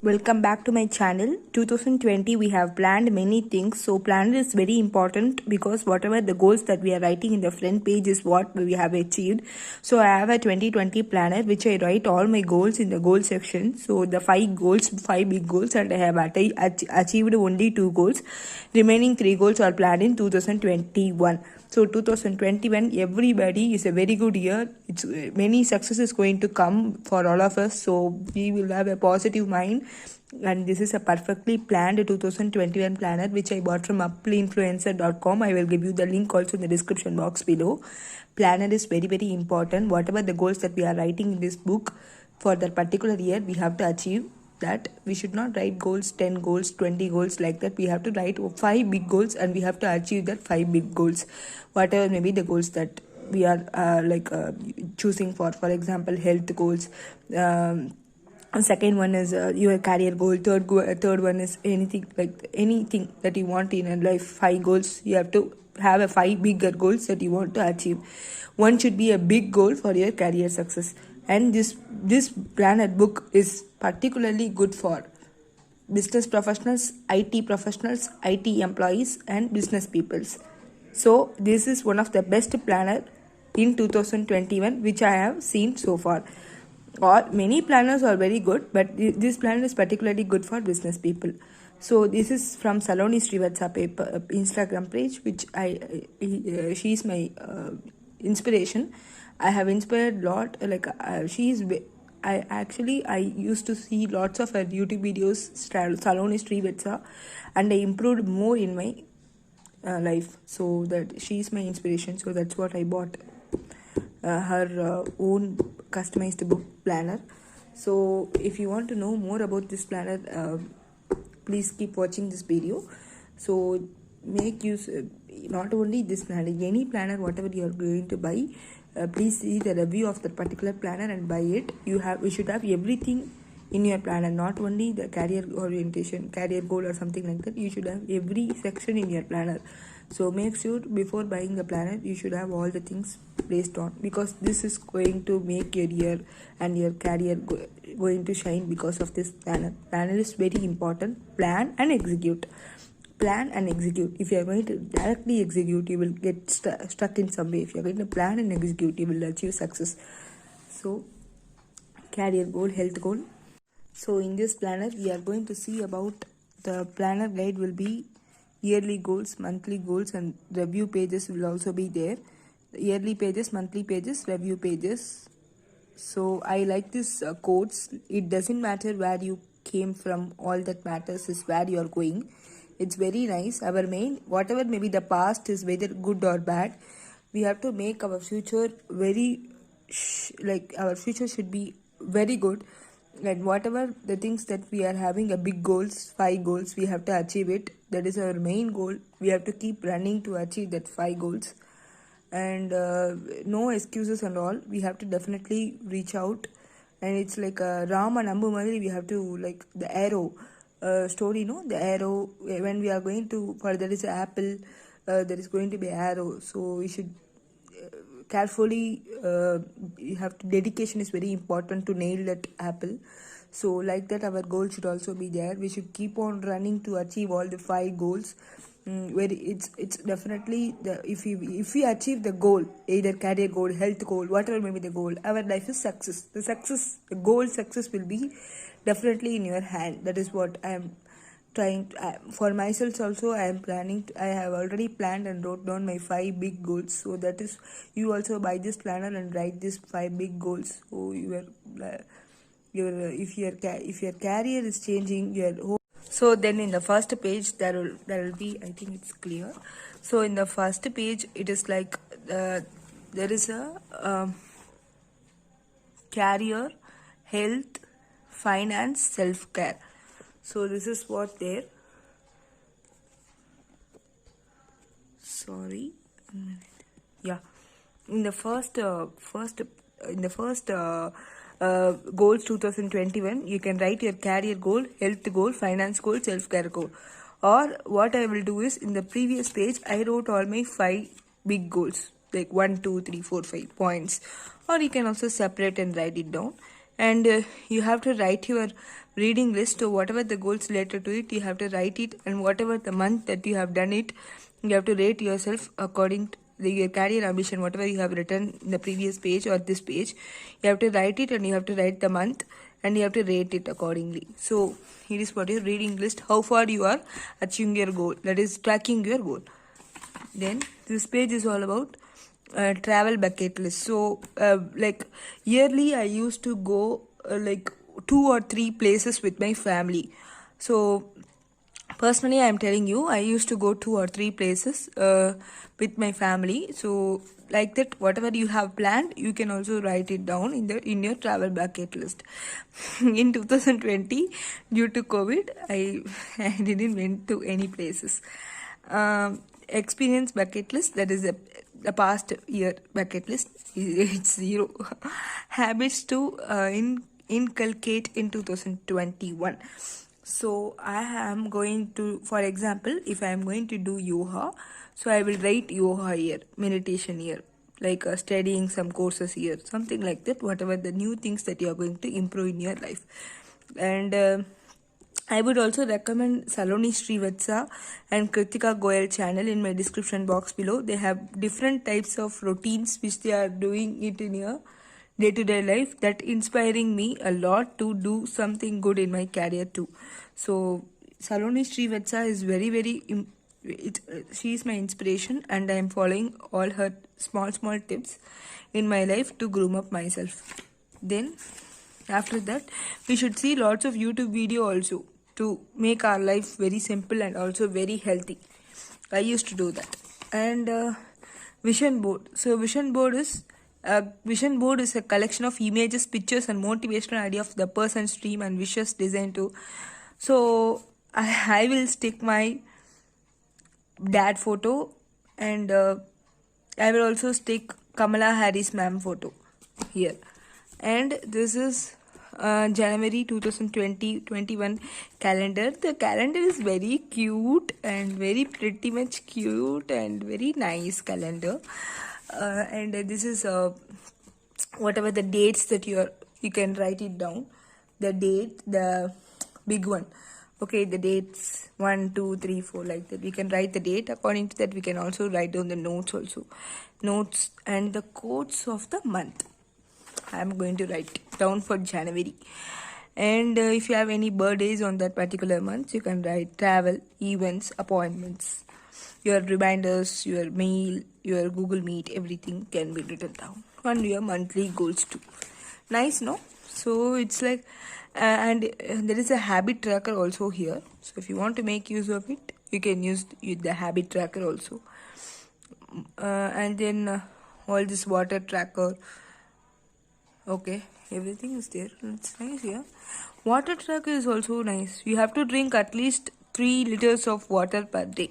Welcome back to my channel. 2020 we have planned many things. So planner is very important because whatever the goals that we are writing in the front page is what we have achieved. So I have a 2020 planner which I write all my goals in the goal section. So the 5 big goals, and I have achieved only 2 goals. Remaining 3 goals are planned in 2021. So 2021, everybody is a very good year. It's many successes going to come for all of us. So we will have a positive mind. And this is a perfectly planned 2021 planner which I bought from applyinfluencer.com. I will give you the link also in the description box below. Planner is very important. Whatever the goals that we are writing in this book for that particular year, we have to achieve that. We should not write goals 10 goals 20 goals like that. We have to write 5 big goals and we have to achieve that 5 big goals, whatever maybe the goals that we are choosing. For example, health goals. Second one is your career goal. Third one is anything that you want in life. 5 goals. You have to have a 5 bigger goals that you want to achieve. One should be a big goal for your career success. And this planner book is particularly good for business professionals, IT professionals, IT employees, and business peoples. So this is one of the best planner in 2021 which I have seen so far. Or many planners are very good, but this planner is particularly good for business people. So this is from Saloni Srivatsa paper Instagram page, which she is my inspiration. I have inspired a lot. I used to see lots of her YouTube videos, Saloni Srivatsa, and I improved more in my life. So that she is my inspiration. So that's what I bought. Her own customized book planner. So if you want to know more about this planner, please keep watching this video. So make use not only this planner, any planner whatever you are going to buy, please see the review of that particular planner and buy it. You should have everything in your planner, not only the career orientation, career goal or something like that. You should have every section in your planner. So make sure before buying the planner you should have all the things placed on, because this is going to make your year and your career going to shine because of this planner. Planner is very important. Plan and execute. Plan and execute. If you are going to directly execute, you will get stuck in some way. If you are going to plan and execute, you will achieve success. So career goal, health goal. So in this planner we are going to see about the planner guide will be yearly goals, monthly goals, and review pages will also be there. Yearly pages, monthly pages, review pages. So I like this quotes. It doesn't matter where you came from, all that matters is where you are going. It's very nice. Our main, whatever maybe the past is, whether good or bad, we have to make our future our future should be very good. And whatever the things that we are having a big goals, 5 goals, we have to achieve it. That is our main goal. We have to keep running to achieve that 5 goals. And no excuses and all. We have to definitely reach out. And it's like a Ram and Ambu Madri. We have to, like the arrow story, no? The arrow, when we are going to, for there is an apple, there is going to be arrow. So we should carefully, you have to, dedication is very important to nail that apple. So like that our goal should also be there. We should keep on running to achieve all the 5 goals. Where it's definitely if we achieve the goal, either career goal, health goal, whatever may be the goal, our life is success. The goal success will be definitely in your hand. That is what I am trying to, for myself also. I am planning I have already planned and wrote down my 5 big goals. So that is, you also buy this planner and write these 5 big goals. So if your career is changing, your whole. So then in the first page there will be, I think it's clear. So in the first page it is like there is a career, health, finance, self-care. So this is what there. Sorry, yeah. In the first goals 2021, you can write your career goal, health goal, finance goal, self-care goal. Or what I will do is, in the previous page I wrote all my 5 big goals, like 1 2 3 4 5 points. Or you can also separate and write it down. And you have to write your reading list. So whatever the goals related to it, you have to write it, and whatever the month that you have done it, you have to rate yourself according to your career ambition. Whatever you have written in the previous page or this page, you have to write it, and you have to write the month, and you have to rate it accordingly. So here is what your reading list, how far you are achieving your goal, that is tracking your goal. Then this page is all about travel bucket list. So like yearly I used to go like 2 or 3 places with my family. So personally I am telling you, I used to go 2 or 3 places with my family. So like that, whatever you have planned, you can also write it down in your travel bucket list. In 2020, due to COVID, I didn't went to any places. Experience bucket list, that is a past year bucket list, it's 0. Habits to inculcate in 2021. So I am going to, for example, if I am going to do yoga, so I will write yoga here, meditation here, like studying some courses here, something like that, whatever the new things that you are going to improve in your life. And I would also recommend Saloni Srivatsa and Kritika Goyal channel in my description box below. They have different types of routines which they are doing it in your day-to-day life, that inspiring me a lot to do something good in my career too. So Saloni Srivatsa is she is my inspiration, and I am following all her small tips in my life to groom up myself. Then after that, we should see lots of YouTube video also to make our life very simple and also very healthy. I used to do that. And vision board. So vision board is a collection of images, pictures, and motivational idea of the person's dream and wishes designed to. So I will stick my dad photo, and I will also stick Kamala Harris ma'am photo here. And this is January 2020-21 calendar. The calendar is very cute and very pretty much cute and very nice calendar. And this is whatever the dates that you can write it down. The date, the big one. Okay, the dates 1, 2, 3, 4, like that. We can write the date. According to that, we can also write down the notes also. Notes and the quotes of the month. I am going to write down for January. And if you have any birthdays on that particular month, you can write travel, events, appointments, your reminders, your mail, your Google Meet, everything can be written down. And your monthly goals too. Nice, no? So it's like, and there is a habit tracker also here. So if you want to make use of it, you can use the habit tracker also. And then all this water tracker. Okay, everything is there. It's nice here. Water tracker is also nice. You have to drink at least 3 liters of water per day.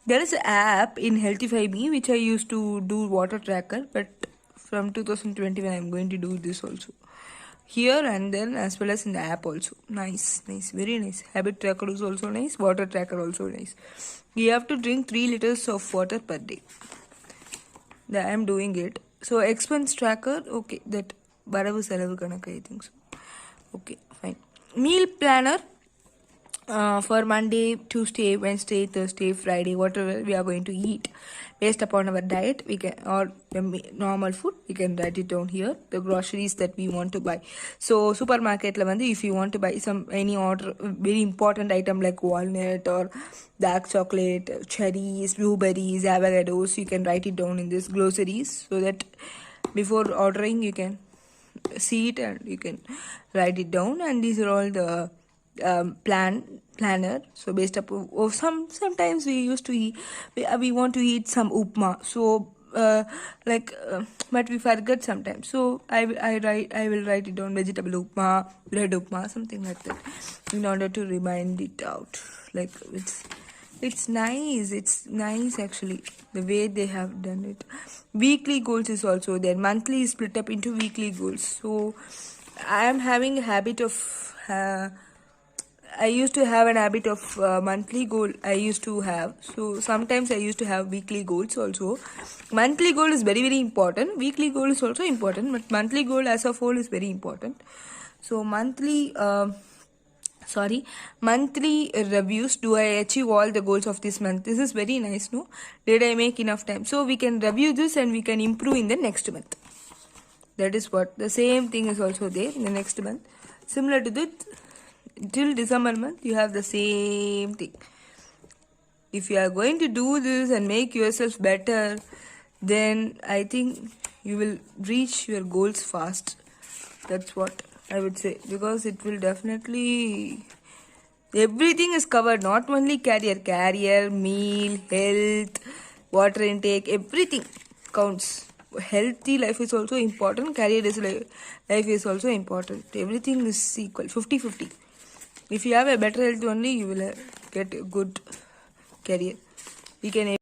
There is an app in Healthify Me which I used to do water tracker, but from 2021 I am going to do this also. Here and then, as well as in the app also. Nice, very nice. Habit tracker is also nice. Water tracker also nice. You have to drink 3 liters of water per day. I am doing it. So expense tracker, okay, that Baravu Selavu Kanaka, I think so. Okay, fine. Meal planner for Monday, Tuesday, Wednesday, Thursday, Friday, whatever we are going to eat. Based upon our diet, we can, or the normal food, we can write it down here. The groceries that we want to buy. So supermarket if you want to buy any order, very important item like walnut or dark chocolate, cherries, blueberries, avocados, you can write it down in this groceries, so that before ordering you can see it and you can write it down. And these are all the planner. So based upon sometimes we used to eat, we want to eat some upma, so but we forget sometimes, so I will write it down, vegetable upma, bread upma, something like that, in order to remind it out. Like it's nice actually, the way they have done it. Weekly goals is also there. Monthly is split up into weekly goals. So I am having a habit of I used to have an habit of monthly goal I used to have. So sometimes I used to have weekly goals also. Monthly goal is very, very important. Weekly goal is also important, but monthly goal as a whole is very important. So monthly monthly reviews. Do I achieve all the goals of this month? This is very nice, no? Did I make enough time? So we can review this and we can improve in the next month. That is what the same thing is also there in the next month. Similar to that, till December month you have the same thing. If you are going to do this and make yourself better, then I think you will reach your goals fast. That's what I would say, because it will definitely, everything is covered, not only career, meal, health, water intake, everything counts. Healthy life is also important, career is life is also important. Everything is equal, 50-50. If you have a better health only, you will get a good career. We can